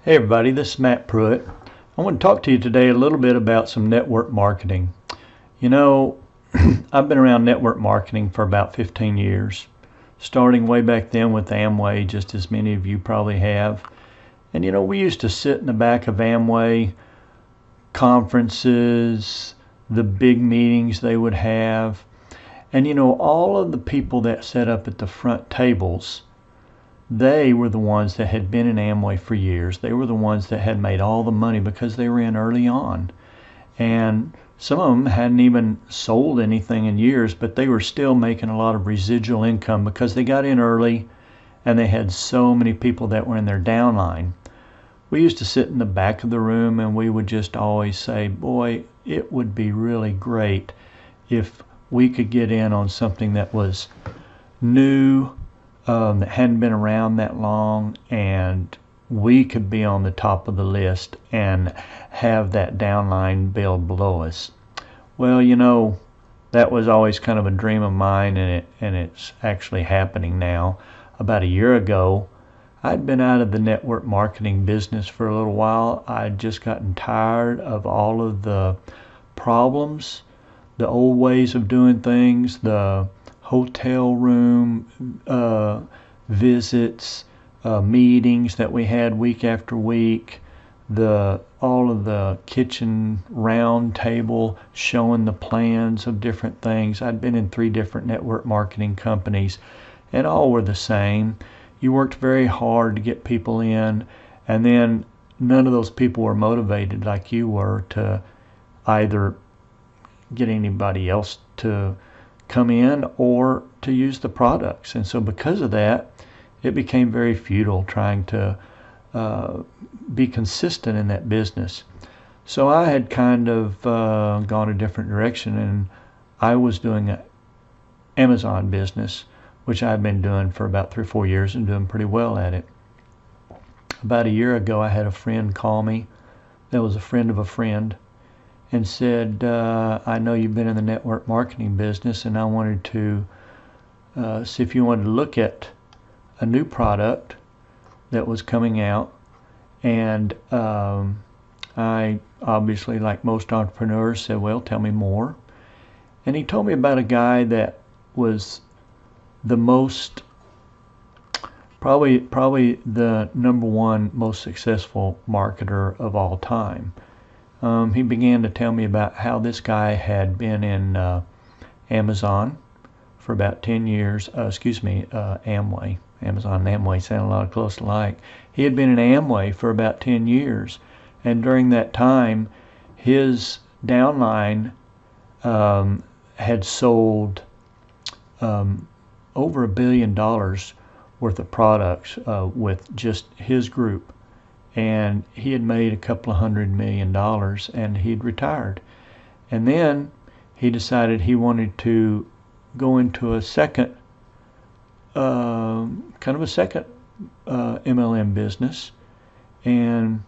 Hey everybody, this is Matt Pruitt. I want to talk to you today a little bit about some network marketing. You know, I've been around network marketing for about 15 years, starting way back then with Amway, just as many of you probably have. And you know, we used to sit in the back of Amway conferences, the big meetings they would have. And you know, all of the people that sat up at the front tables, they were the ones that had been in Amway for years. They were the ones that had made all the money because they were in early on. And some of them hadn't even sold anything in years, but they were still making a lot of residual income because they got in early and they had so many people that were in their downline. We used to sit in the back of the room and we would just always say, boy, it would be really great if we could get in on something that was new, that hadn't been around that long, and we could be on the top of the list and have that downline build below us. Well, you know, that was always kind of a dream of mine, and it's actually happening now. About a year ago, I'd been out of the network marketing business for a little while. I'd just gotten tired of all of the problems, the old ways of doing things, the hotel room visits, meetings that we had week after week, all of the kitchen round table showing the plans of different things. I'd been in 3 different network marketing companies, and all were the same. You worked very hard to get people in, and then none of those people were motivated like you were to either get anybody else to come in or to use the products. And so because of that, it became very futile trying to be consistent in that business. So I had kind of gone a different direction, and I was doing an Amazon business, which I've been doing for about 3 or 4 years and doing pretty well at it. About a year ago, I had a friend call me that was a friend of a friend and said, I know you've been in the network marketing business, and I wanted to see if you wanted to look at a new product that was coming out. And I obviously, like most entrepreneurs, said, well, tell me more. And he told me about a guy that was the most, probably the #1 most successful marketer of all time. He began to tell me about how this guy had been in Amazon for about 10 years. Amway. Amazon and Amway sound a lot close alike. He had been in Amway for about 10 years, and during that time, his downline had sold over $1 billion worth of products with just his group. And he had made a couple of $100 million, and he'd retired. And then he decided he wanted to go into a second, MLM business. And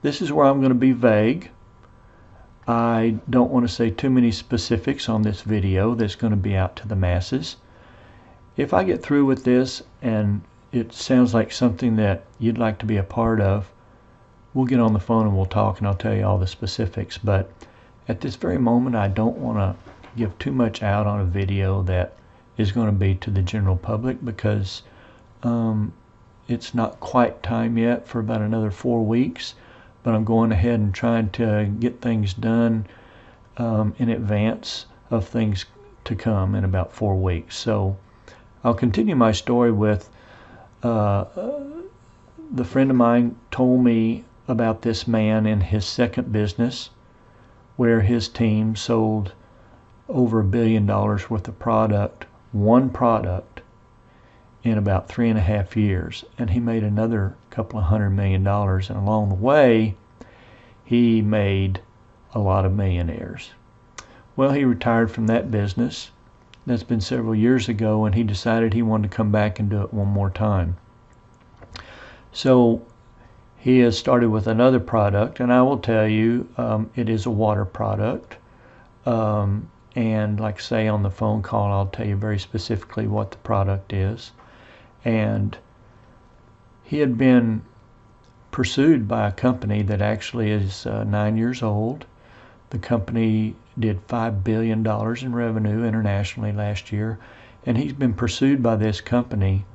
this is where I'm going to be vague. I don't want to say too many specifics on this video that's going to be out to the masses. If I get through with this and it sounds like something that you'd like to be a part of, we'll get on the phone and we'll talk, and I'll tell you all the specifics. But at this very moment, I don't want to give too much out on a video that is going to be to the general public, because it's not quite time yet for about another 4 weeks, but I'm going ahead and trying to get things done in advance of things to come in about 4 weeks. So I'll continue my story with the friend of mine told me about this man in his second business, where his team sold over $1 billion worth of one product, in about 3.5 years. And he made another couple of $100 million. And along the way, he made a lot of millionaires. Well, he retired from that business. That's been several years ago, and he decided he wanted to come back and do it one more time. So he has started with another product, and I will tell you, it is a water product. And like I say, on the phone call, I'll tell you very specifically what the product is. And he had been pursued by a company that actually is 9 years old. The company did $5 billion in revenue internationally last year, and he's been pursued by this company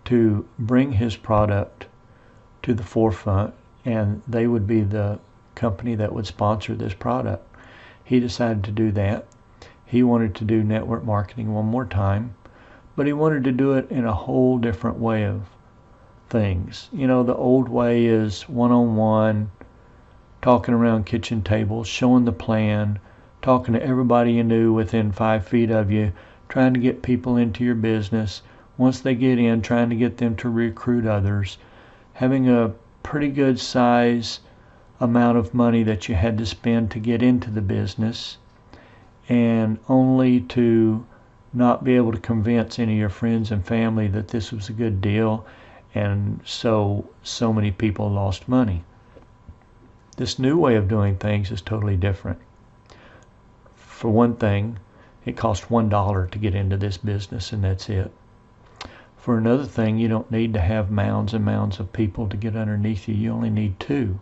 to bring his product to the forefront, and they would be the company that would sponsor this product. He decided to do that. He wanted to do network marketing one more time, but he wanted to do it in a whole different way of things. You know, the old way is one-on-one, talking around kitchen tables, showing the plan, talking to everybody you knew within 5 feet of you, trying to get people into your business. Once they get in, trying to get them to recruit others, having a pretty good size amount of money that you had to spend to get into the business, and only to not be able to convince any of your friends and family that this was a good deal, and so many people lost money. This new way of doing things is totally different. For one thing, it costs $1 to get into this business, and that's it. For another thing, you don't need to have mounds and mounds of people to get underneath you. You only need 2.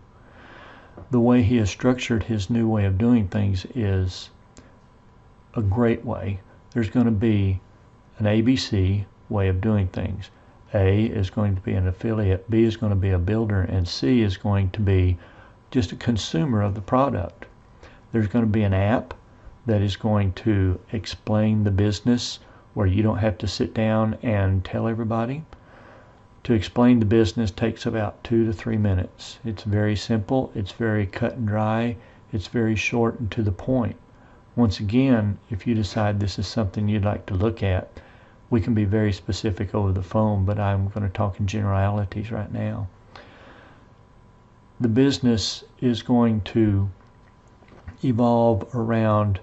The way he has structured his new way of doing things is a great way. There's going to be an ABC way of doing things. A is going to be an affiliate, B is going to be a builder, and C is going to be just a consumer of the product. There's going to be an app that is going to explain the business, where you don't have to sit down and tell everybody. To explain the business takes about 2 to 3 minutes. It's very simple, it's very cut and dry, it's very short and to the point. Once again, if you decide this is something you'd like to look at, we can be very specific over the phone, but I'm going to talk in generalities right now. The business is going to evolve around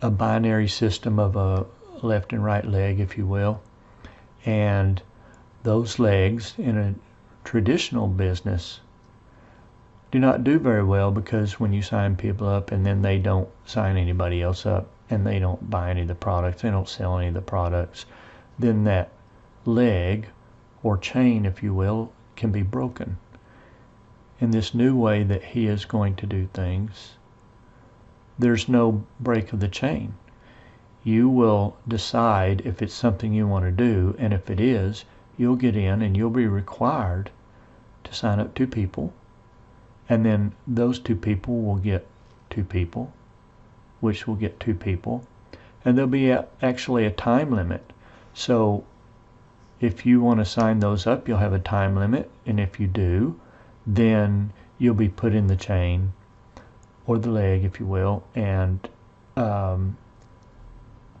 a binary system of a left and right leg, if you will, and those legs in a traditional business do not do very well, because when you sign people up and then they don't sign anybody else up and they don't buy any of the products, they don't sell any of the products, then that leg or chain, if you will, can be broken. In this new way that he is going to do things, there's no break of the chain. You will decide if it's something you want to do, and if it is, you'll get in and you'll be required to sign up 2 people, and then those 2 people will get 2 people, which will get 2 people, and there'll be actually a time limit. So if you want to sign those up, you'll have a time limit, and if you do, then you'll be put in the chain, or the leg, if you will, and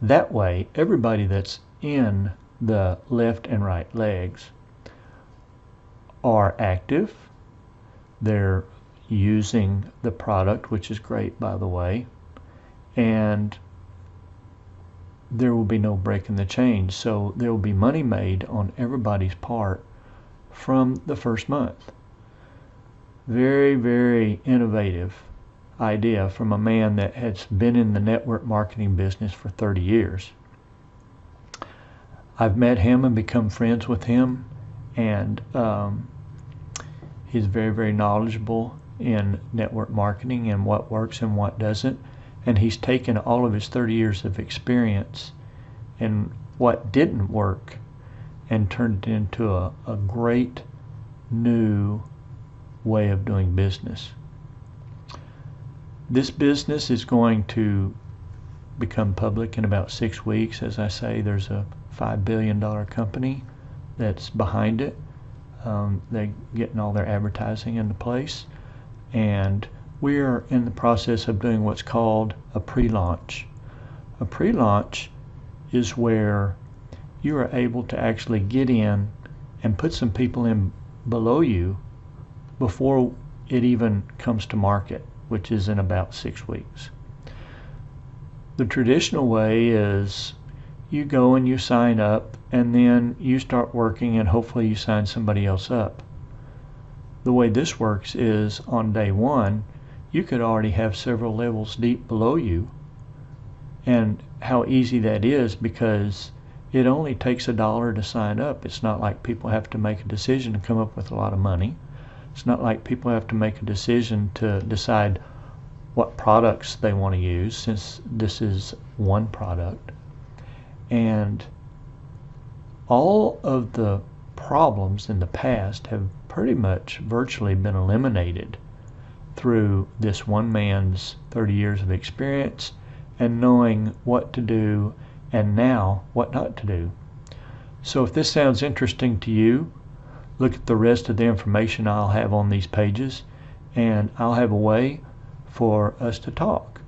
that way everybody that's in the left and right legs are active. They're using the product, which is great, by the way, and there will be no break in the chain. So there will be money made on everybody's part from the first month. Very, very innovative idea from a man that has been in the network marketing business for 30 years. I've met him and become friends with him, and he's very, very knowledgeable in network marketing and what works and what doesn't. And he's taken all of his 30 years of experience and what didn't work and turned it into a great new way of doing business. This business is going to become public in about 6 weeks. As I say, there's a $5 billion company that's behind it. They're getting all their advertising into place, and we are in the process of doing what's called a pre-launch. A pre-launch is where you are able to actually get in and put some people in below you before it even comes to market, which is in about 6 weeks. The traditional way is you go and you sign up, and then you start working, and hopefully you sign somebody else up. The way this works is on day 1, you could already have several levels deep below you, and how easy that is, because it only takes $1 to sign up. It's not like people have to make a decision to come up with a lot of money. It's not like people have to make a decision to decide what products they want to use, since this is one product. And all of the problems in the past have pretty much virtually been eliminated through this one man's 30 years of experience and knowing what to do and now what not to do. So if this sounds interesting to you, look at the rest of the information I'll have on these pages, and I'll have a way for us to talk.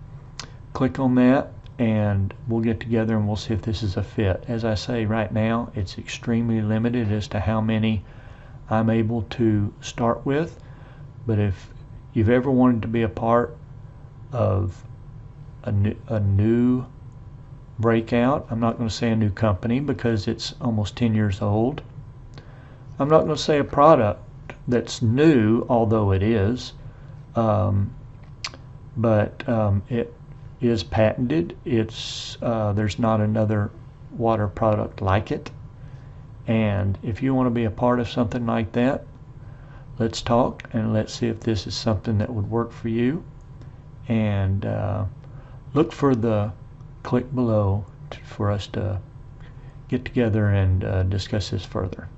Click on that and we'll get together and we'll see if this is a fit. As I say, right now it's extremely limited as to how many I'm able to start with, but if you've ever wanted to be a part of a new breakout, I'm not going to say a new company because it's almost 10 years old. I'm not going to say a product that's new, although it is, but it is patented. It's there's not another water product like it. And if you want to be a part of something like that, let's talk and let's see if this is something that would work for you. And look for the click below for us to get together and discuss this further.